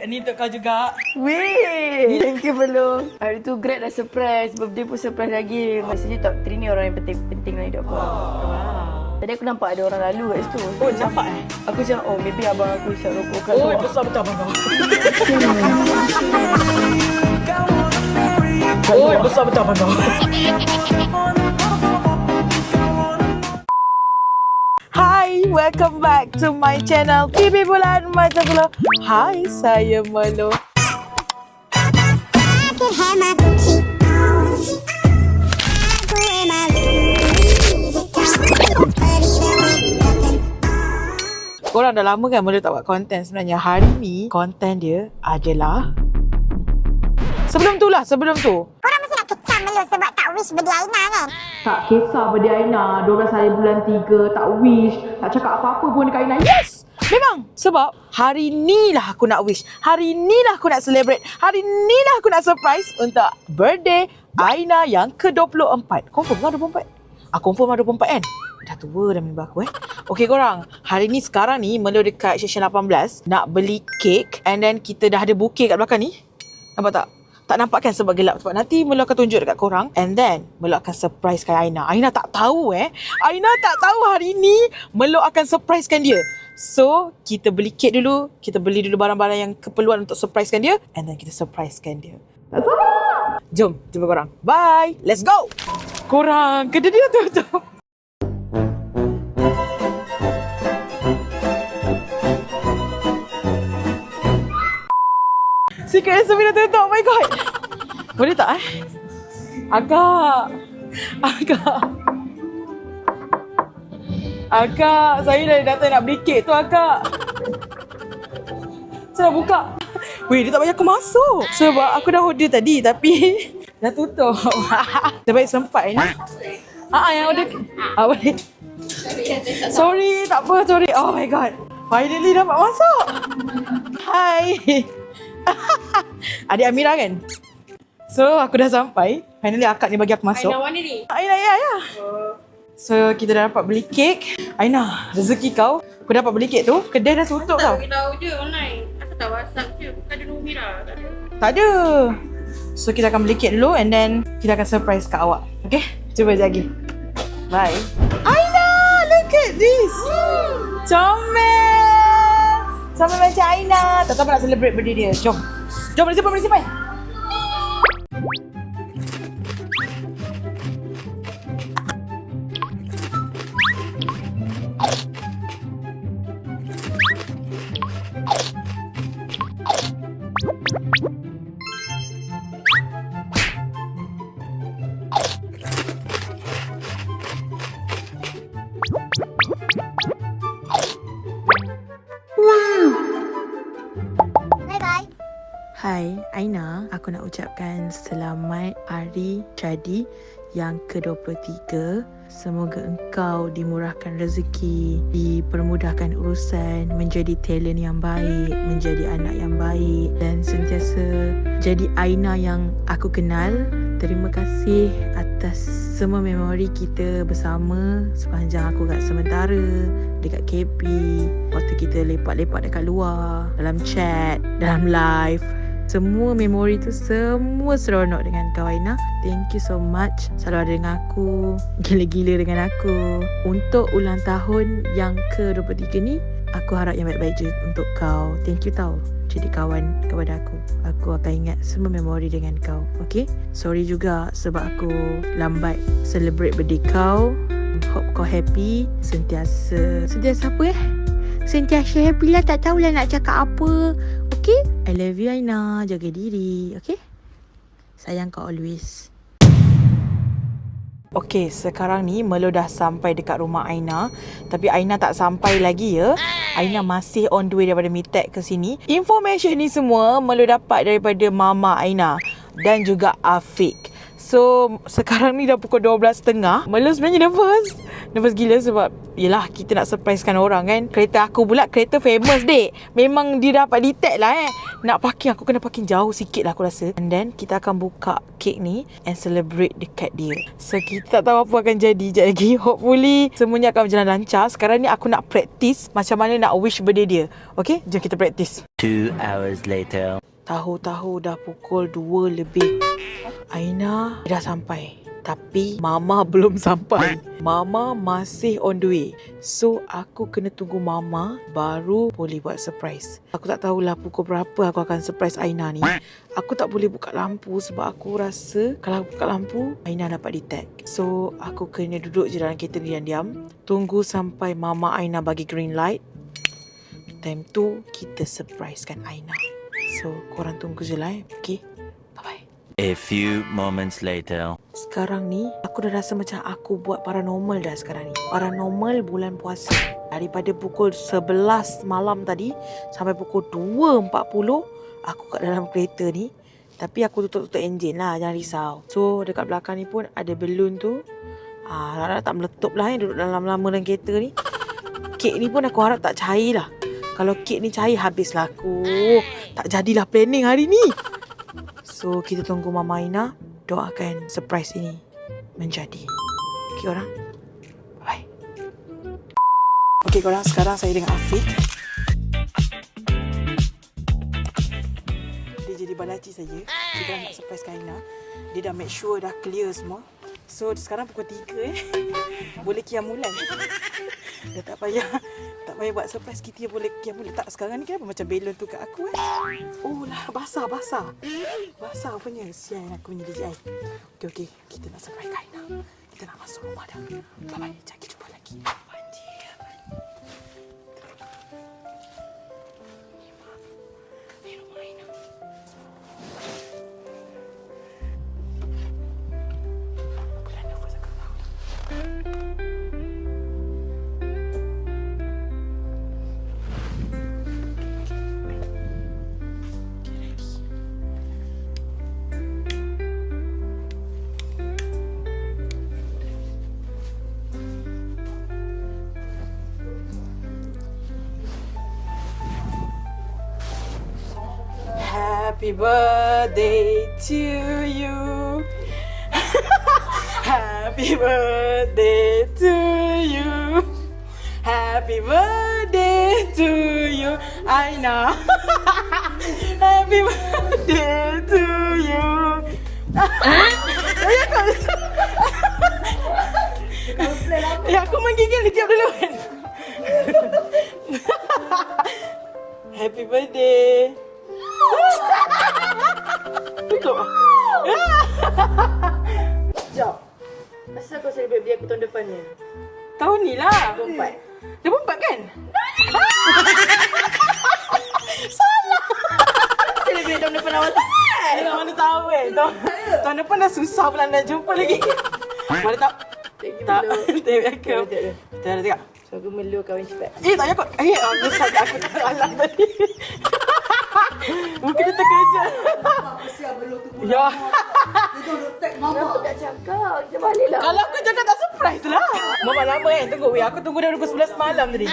Ni untuk kau juga. Weh, thank you Melo. Hari tu Greg dah surprise, birthday pun surprise lagi. Maksudnya top 3 ni orang yang penting dalam hidup aku. Tadi aku nampak ada orang lalu kat situ. Oh, nampak Aku macam, oh maybe abang aku isap rokok kat Oh, luar. besar betul abang kau. Oh, besar betul abang kau. Hai, welcome back to my channel TV Bulan Mata Gelo. Hai, saya Melo. Korang dah lama kan Melo tak buat konten sebenarnya. Hari ni konten dia adalah Sebelum tu Korang mesti nak kecam Melo sebab tak wish birthday Aina kan? tak kisah birthday Aina 12 hari bulan 3, tak wish, tak cakap apa-apa pun dekat Aina. Yes! Memang sebab hari ni lah aku nak wish. Hari ni lah aku nak celebrate. Hari ni lah aku nak surprise untuk birthday Aina yang ke-24. Confirm kan 24? Confirm lah 24 kan? Dah tua dah member aku Okay korang, hari ni sekarang ni Melo dekat section 18 nak beli kek, and then kita dah ada bouquet kat belakang ni. Nampak tak? Tak nampak kan sebab gelap. Sebab nanti Melo akan tunjuk dekat korang, and then Melo akan surprisekan Aina. Aina tak tahu Aina tak tahu hari ni Melo akan surprisekan dia. So kita beli kek dulu, kita beli dulu barang-barang yang keperluan untuk surprisekan dia, and then kita surprisekan dia. Tak sabar. Jom jumpa korang. Bye. Let's go. Korang, kedai dia tutup. Secret recipe dah tutup. Oh my god. Boleh tak Akak, saya dah datang nak beli kek tu akak. Saya dah buka. Weh, dia tak bagi aku masuk. Sebab aku dah order tadi tapi dah tutup. Terbaik sempat ni. Yang order. Boleh. Sorry, tak apa, sorry. Oh my god. Finally dapat masuk. Hai. Adik Amira kan? So aku dah sampai. Finally akak ni bagi aku masuk. Aina mana ni? Aina ya. So kita dah dapat beli kek. Aina, rezeki kau. Aku dapat beli kek tu. Kedai dah tutup tau. Tak tahu je online. Asal tak WhatsApp je. Bukan ada nombor Mira. Tak ada. Tak ada. So kita akan beli kek dulu, and then kita akan surprise kat awak. Okay? Cuba lagi. Bye. Aina, look at this. Comel. Sama macam Aina. Tak tahu nak celebrate birthday dia. Jom. Jom, boleh simpan. Bye-bye. Hai Aina, aku nak ucapkan selamat hari jadi yang ke-23. Semoga engkau dimurahkan rezeki, dipermudahkan urusan, menjadi talent yang baik, menjadi anak yang baik, dan sentiasa jadi Aina yang aku kenal. Terima kasih atas semua memori kita bersama sepanjang aku kat sementara, dekat KP, waktu kita lepak-lepak dekat luar, dalam chat, dalam live. Semua memori tu semua seronok dengan kau Aina. Thank you so much. Selalu ada dengan aku, gila-gila dengan aku. Untuk ulang tahun yang ke-23 ni, aku harap yang baik-baik je untuk kau. Thank you tau jadi kawan kepada aku. Aku akan ingat semua memori dengan kau. Okay? Sorry juga sebab aku lambat celebrate birthday kau. Hope kau happy. Sentiasa apa Sentiasa happy lah. Tak tahulah nak cakap apa. Okay? I love you Aina. Jaga diri. Okay? Sayang kau always. Okay, sekarang ni Melo dah sampai dekat rumah Aina. Tapi Aina tak sampai lagi ya. Aina masih on the way daripada Mitek ke sini. Information ni semua Melo dapat daripada Mama Aina dan juga Afiq. So sekarang ni dah pukul 12.30. Melo sebenarnya nervous gila sebab yelah kita nak surprisekan orang kan. Kereta aku pula kereta famous dek. Memang dia dapat detect lah Nak parking aku kena parking jauh sikit lah aku rasa. And then kita akan buka kek ni and celebrate dekat dia. So kita tak tahu apa akan jadi sekejap lagi. Hopefully semuanya akan berjalan lancar. Sekarang ni aku nak practice macam mana nak wish birthday dia. Okay, jom kita practice. 2 hours later. Tahu-tahu dah pukul 2 lebih. Aina dah sampai. Tapi Mama belum sampai. Mama masih on the way. So aku kena tunggu Mama baru boleh buat surprise. Aku tak tahulah pukul berapa aku akan surprise Aina ni. Aku tak boleh buka lampu sebab aku rasa kalau aku buka lampu Aina dapat detect. So aku kena duduk je dalam kereta ni diam-diam. Tunggu sampai Mama Aina bagi green light. Time tu kita surprisekan Aina. So korang tunggu je lah Okay, bye-bye. A few moments later. Sekarang ni aku dah rasa macam aku buat paranormal dah sekarang ni. Paranormal bulan puasa. Daripada pukul 11 malam tadi sampai pukul 2.40 aku kat dalam kereta ni. Tapi aku tutup enjin lah, jangan risau. So dekat belakang ni pun ada balloon tu. Harap tak meletup lah duduk dalam lama dalam kereta ni. Kek ni pun aku harap tak cair lah. Kalau kek ni cair habislah aku. Tak jadilah planning hari ni. So kita tunggu Mama Aina doakan surprise ini menjadi. Okay korang, bye. Okay korang, sekarang saya dengan Afiq. Dia jadi balaci saja. Kita nak surprise Aina. Dia dah make sure dah clear semua. So sekarang pukul 3 boleh kiamulan. Dah tak payah buat surprise, kita boleh kiamulan. Tak, sekarang ni kenapa macam balon tu kat aku Oh lah, basah punya. Sian aku punya DJI. Okay, kita nak surprise Aina. Kita nak masuk rumah dah. Bye-bye, jangan kita jumpa lagi. Happy birthday to you. Happy birthday to you. Happy birthday to you, Aina. Happy birthday to you. Ya, aku menggigil di tiap dulu kan. Happy birthday. Tutup. Sekejap. Asal kau celebrate birthday aku tahun depan ni? Tahun ni lah. 24. 24 kan? Celebrate tahun depan awal sangat. Yelah, mana tahu kan. Tahun depan dah susah pula nak jumpa lagi. Mana tak? Tak. Tak. Tak tengok. So aku melu kahwin cepat. Tak payah kot. Aku saja aku tak alam tadi. Mungkin dia terkejut. Ya. Kenapa tak cakap? Kita balik lah. Kalau aku cakap tak surprise lah. Mama lama kan tunggu. Aku tunggu dah pukul 11 malam tadi.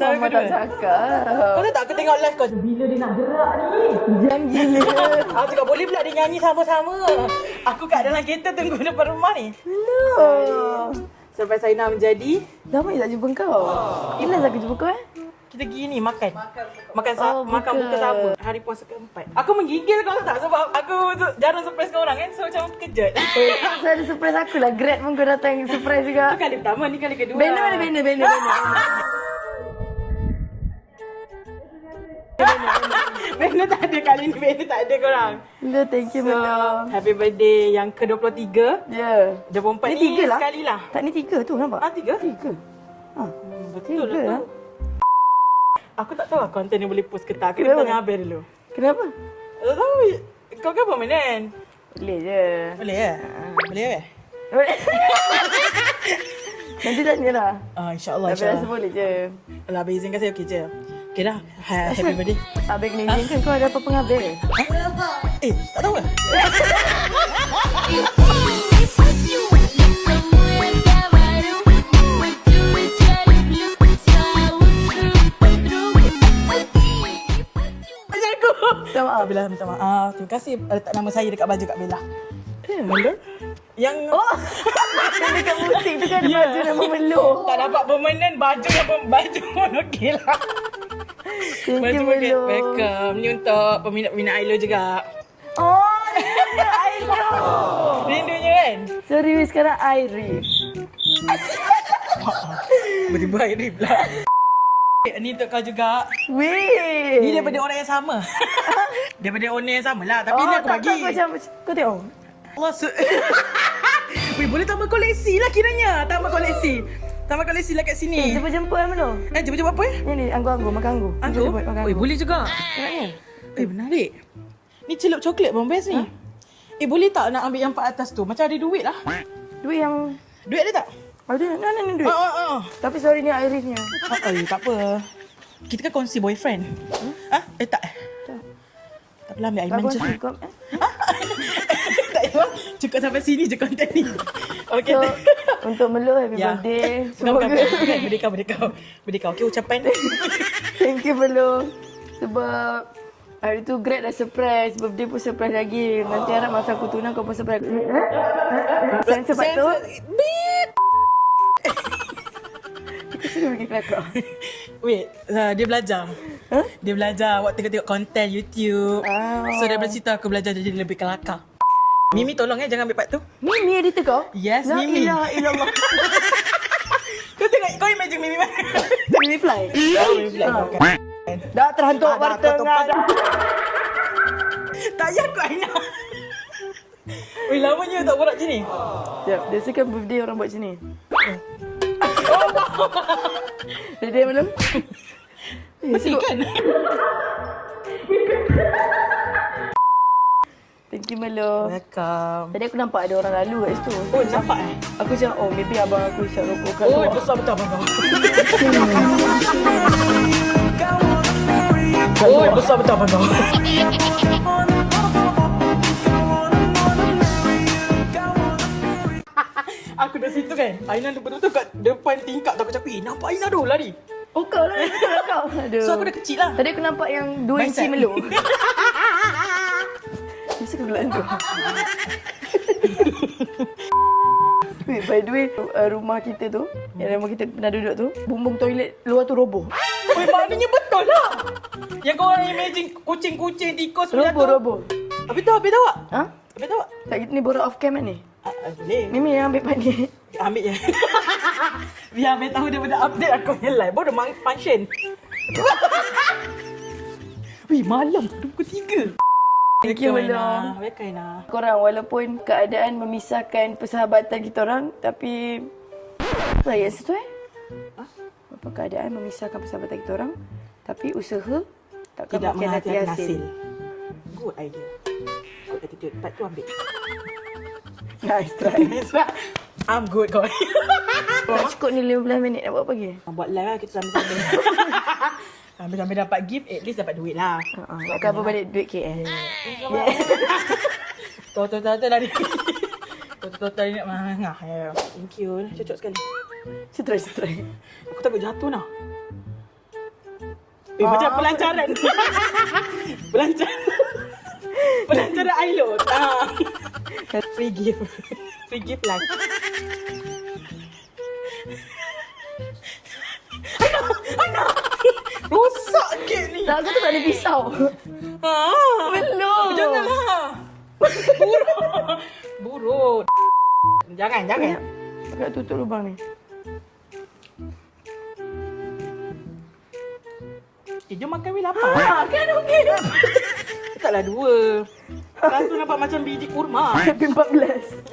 Mama tak cakap. Kau tahu tak aku tengok live kau. Bila dia nak gerak ni. Jam gila. Aku cakap boleh pula dia nyanyi sama-sama. Aku kat dalam kereta tunggu depan rumah ni. Hello. Sampai Aina menjadi. Lama tak jumpa kau. Ilas aku jumpa kau Kita pergi ni makan. Makan buka sama. Hari puasa keempat. Aku menggigil kau tahu tak sebab aku jarang surprise kau orang kan. So macam terkejut. Saya ada surprise aku lah. Grab pun kau datang surprise juga. Itu kali pertama, ni kali kedua. Banner. Banner tak ada kali ni. Banner tak ada korang. Hello, thank you, Melo. Happy birthday yang ke-23. Ya. 24 Ni ni 3 lah. sekali lah. Tak, ni 3 tu nampak? 3? 3. Betul Tiga lah lah. tu. Aku tak tahu lah konten ni boleh post ke tak. Kena tanya Abel dulu. Kenapa? Tak tahu. Kau ke apa mainan? Boleh je. Boleh ya? Boleh ya? Nanti tanya lah. InsyaAllah. Tapi rasa boleh je. Alah, Abel izinkan saya okey je. Okey dah. Happy birthday. Abang kena izinkan kau ada apa-apa dengan Abang? Tak tahu lah. Minta maaf. Kak Bella minta maaf. Terima kasih letak nama saya dekat baju Kak Bella. Melur? Yang Yang dekat butik tu kan ada Ya. baju nama Melur. tak dapat permanent baju yang baju pun okey lah. Thank Baju you, okey. Melur. Welcome. Ni untuk peminat-peminat Ailo juga. Oh, I know. Rindunya kan? Sorry, sekarang Irif. Tiba-tiba Airi pula. Ni untuk kau juga. Weh. Ni daripada orang yang sama. Daripada owner yang sama lah. Tapi ni aku bagi. Kau tengok. Allah Weh, boleh tambah koleksi lah kiranya. Tambah koleksi. Tambah koleksi lah kat sini. Jumpa-jumpa lah Melur. Jumpa-jumpa apa ya? Ni, anggur, makan anggur. Anggur? Jumpa makan Weh, anggur. boleh juga. Tengoknya. Menarik. Ni celup coklat pun best ni. Boleh tak nak ambil yang part atas tu? Macam ada duit lah. Duit yang... Duit ada tak? Ada, ni duit. Tapi sorry ni Irifnya. Tak apa. Kita kan kongsi boyfriend. Tak. Tak apalah, ambil Aiman je. Tak payah. Cukup sampai sini je konten ni. Okay. So, untuk Melur, happy Ya. birthday. Bukan. Semoga... Berdekau. Okay, ucapan. Thank you Melur. Sebab hari tu Greg dah surprise. Birthday pun surprise lagi. Nanti harap masa aku tunang kau pun surprise. Sensor patut. Beep. Kita sudah pergi kelakar. Wait, dia belajar. Dia belajar waktu tengok konten YouTube. So daripada situ aku belajar jadi lebih kelakar. Mimi tolong jangan ambil part tu. Mimi editor kau? Yes, La Mimi. ilaha illallah. Kau tengok, kau imagine Mimi mana? Mimi fly. Mimi bilang kau kan. Dah terhantuk bertengah dah. Tak payah aku Aina. Weh, lamanya tak borak macam ni. Sekejap, dia second birthday orang buat macam ni. Dia belum? Mesti kan? Thank you Melur. Welcome. Tadi aku nampak ada orang lalu kat situ. Oh, nampak Aku macam, oh maybe abang aku isap rokok kat Oh, luar. besar betul abang kau. Oh, besar betul abang kau. Aku dah situ kan. Aina betul-betul kat depan tingkap tu aku cakap, nampak Aina tu lari. Oh kau lah, betul lah kau. Aduh. So aku dah kecil lah. Tadi aku nampak yang 2 inci Mindset. Melur. Mesti aku gelan tu. Wait, by the way, rumah kita tu, yang rumah kita pernah duduk tu, bumbung toilet luar tu roboh. Weh, maknanya betul lah. Yang kau orang imagine kucing-kucing, tikus punya tu. Roboh. Habis tahu tak? Ha? Habis tahu tak? Tak, kita ni borok off cam kan ni? Boleh. Mimi yang ambil part ni. Ambil je. Biar ambil tahu daripada update aku punya live. Baru dah function. Wih, malam pukul 3. Thank you, Melur. Welcome, Aina. Korang, walaupun keadaan memisahkan persahabatan kita orang, tapi... Apa yang sesuai? Walaupun keadaan memisahkan persahabatan kita orang, tapi usaha takkan Tidak mengkhianati menghati hasil. hasil. Good idea. Good attitude. Part tu ambil. Nice try. I'm good kau. Tak cukup ni 15 minit nak buat apa lagi? Buat live lah kita sambil-sambil. Sambil-sambil dapat gift, at least dapat duit lah. Nak cover balik duit KL. Total lari. Total ni nak mengah. Thank you. Cocok sekali. Setrai. Aku takut jatuh nah. Macam pelancaran. Pelancaran Ailo. Free gift. Free gift lah. Aina! Rosak kek ni. Tak, aku tu tak ada pisau. Belum. Janganlah. Buruk. Jangan. Aku nak tutup lubang ni. Jom makan weh lapar. Kan okey. Taklah 2. Satu nampak macam biji kurma. Happy 14.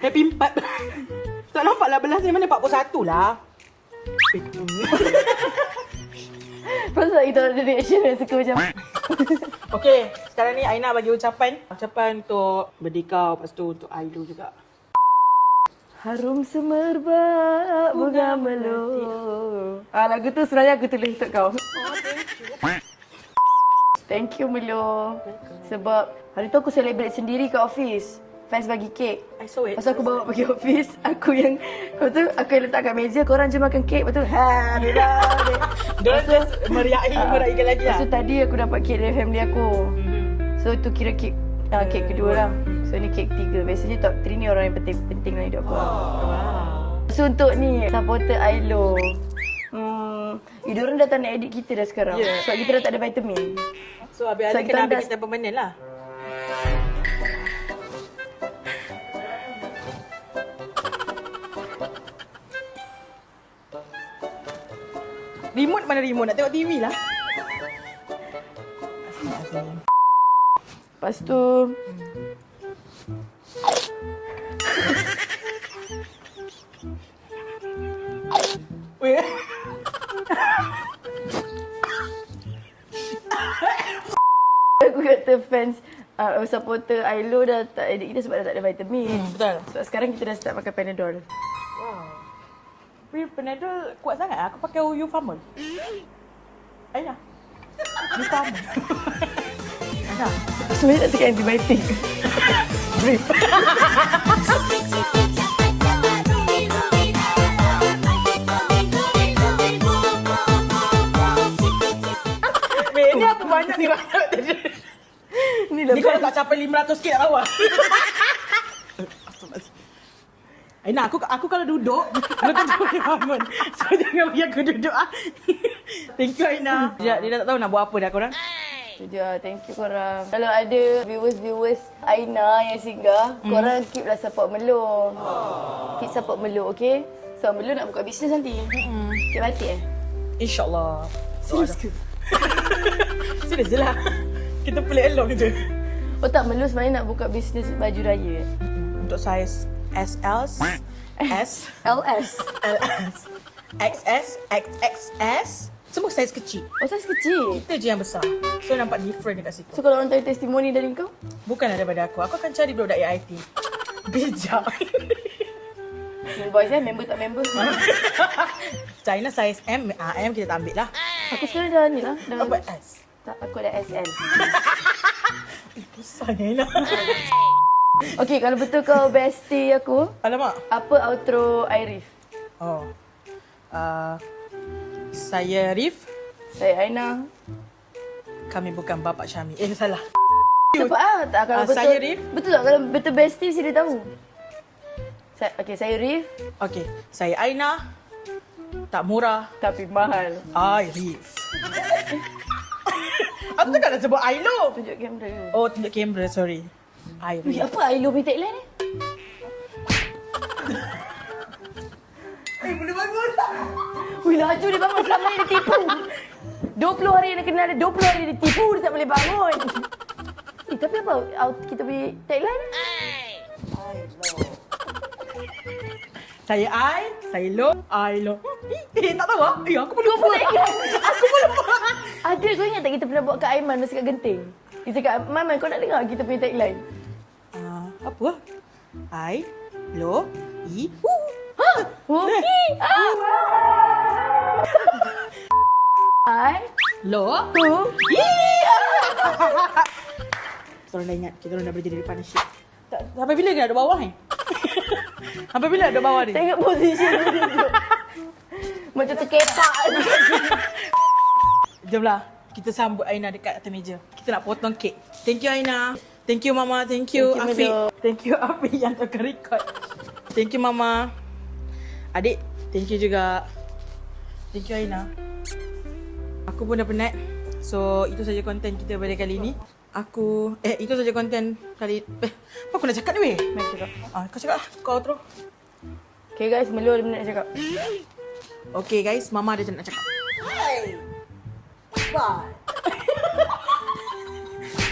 Happy 4. Tak nampak lah belas ni mana 41 lah. Pasal kita ada reaction yang suka macam Okey, sekarang ni Aina bagi ucapan. Ucapan untuk Berdikau, lepas tu untuk Ailo juga. harum semerbak bunga melur. Lagu tu sebenarnya aku tulis untuk kau. Thank you Melo. Sebab hari tu aku celebrate sendiri kat office. Fans bagi kek. I saw it. Pasal aku bawa pergi office, aku yang letak kat meja, korang je makan kek. Lepas tu, happy birthday. Diorang just meriahkan lagi lah. So tadi aku dapat kek dari family aku. So tu kira kek kedua lah. So ni kek ketiga. Biasanya top 3 ni orang yang penting dalam hidup aku. So untuk ni, supporter Ailo. Diorang dah tak nak edit kita dah sekarang. Sebab kita dah tak ada vitamin. So habis-habis So, kena kita habis kita permanent lah. Remote mana remote? Nak tengok TV lah. Asyik. Lepas tu Weh. aku kata fans supporter Ailo dah tak edit kita sebab dah tak ada vitamin. Betul. Sebab sekarang kita dah start makan Panadol. Weh, Panadol kuat sangat. Aku pakai Eufarmol. Ayah. Eufarmol. Ayah. Sebenarnya tak cakap antibiotik. Drip. Weh, ni apa banyak ni banyak tadi. Ni dah Ni kalau tak capai 500 sikit tak tahu lah. Aina, aku kalau duduk, aku tak boleh bangun. So, jangan bagi aku duduk ah. Thank you, Aina. Dia dah tak tahu nak buat apa dah korang. Tu je, thank you korang. Kalau ada viewers Aina yang singgah, korang keep lah support Melo. Keep support Melo, okay? So, Melo nak buka bisnes nanti. Okay, batik InsyaAllah. Serius ke? Serius je lah. Kita play along je. Oh tak, Melo sebenarnya nak buka bisnes baju raya. Untuk saiz SL, S, LS. LS, XS, XXS. Semua saiz kecil. Oh, saiz kecil. Kita je yang besar. So nampak different dekat situ. So kalau orang tanya testimoni dari kau? Bukanlah daripada aku. Aku akan cari budak AIT. Bijak. Boys member tak member. China saiz M, M kita tak ambil lah. Aku sekarang dah ni lah. Dah, Apa S? tak, aku ada SL. Besarnya lah. Okay, kalau betul kau bestie aku, Alamak. apa outro Arif? Oh. Saya Rif. Saya Aina. Kami bukan bapa Syami. Salah. Cepat ah. Tak, kalau betul. Saya Rif. Betul tak? Kalau betul bestie mesti dia tahu. Saya Rif. Okey. Saya Aina. Tak murah. Tapi mahal. Rif. Aku tak nak sebut Ailo. Tunjuk kamera. Oh, tunjuk kamera. Sorry. Wih, Rif. apa Ailo punya tagline ni? Boleh bangun. Wih, laju dia bangun. Selama ni dia tipu. 20 hari dia kenal dia. 20 hari dia tipu. Dia tak boleh bangun. Tapi apa kita punya tagline ni? Saya Lo, Ailo. Tak tahu ah. Aku pun lupa. Aku pun lupa. Ada, kau ingat tak kita pernah buat kat Aiman masa kat Genting? Dia cakap, Maman kau nak dengar kita punya tagline? Apa? Lo, I. Oh, Lo. Kita orang dah ingat. Kita orang dah boleh jadi partnership. Sampai bila kita nak duduk bawah ni? Sampai bila nak duduk bawah ni? Tengok position dia duduk. Macam terkepak. Jomlah. Kita sambut Aina dekat atas meja. Kita nak potong kek. Thank you Aina. Thank you Mama. Thank you Afiq. Thank you Afiq yang tukar record. Thank you Mama. Adik, thank you juga. Thank you Aina. Aku pun dah penat. So, itu saja konten kita pada kali ni. Itu saja konten kali. Apa aku nak cakap ni weh? Mari cakap. Kau cakap lah. Kau outro. Okay guys, Melo ada benda nak cakap. Okay guys, Mama ada nak cakap. Bye.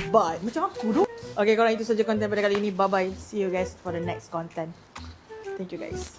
Bye. Macam aku tu. Okay, korang itu saja konten pada kali ini. Bye-bye. See you guys for the next content. Thank you guys.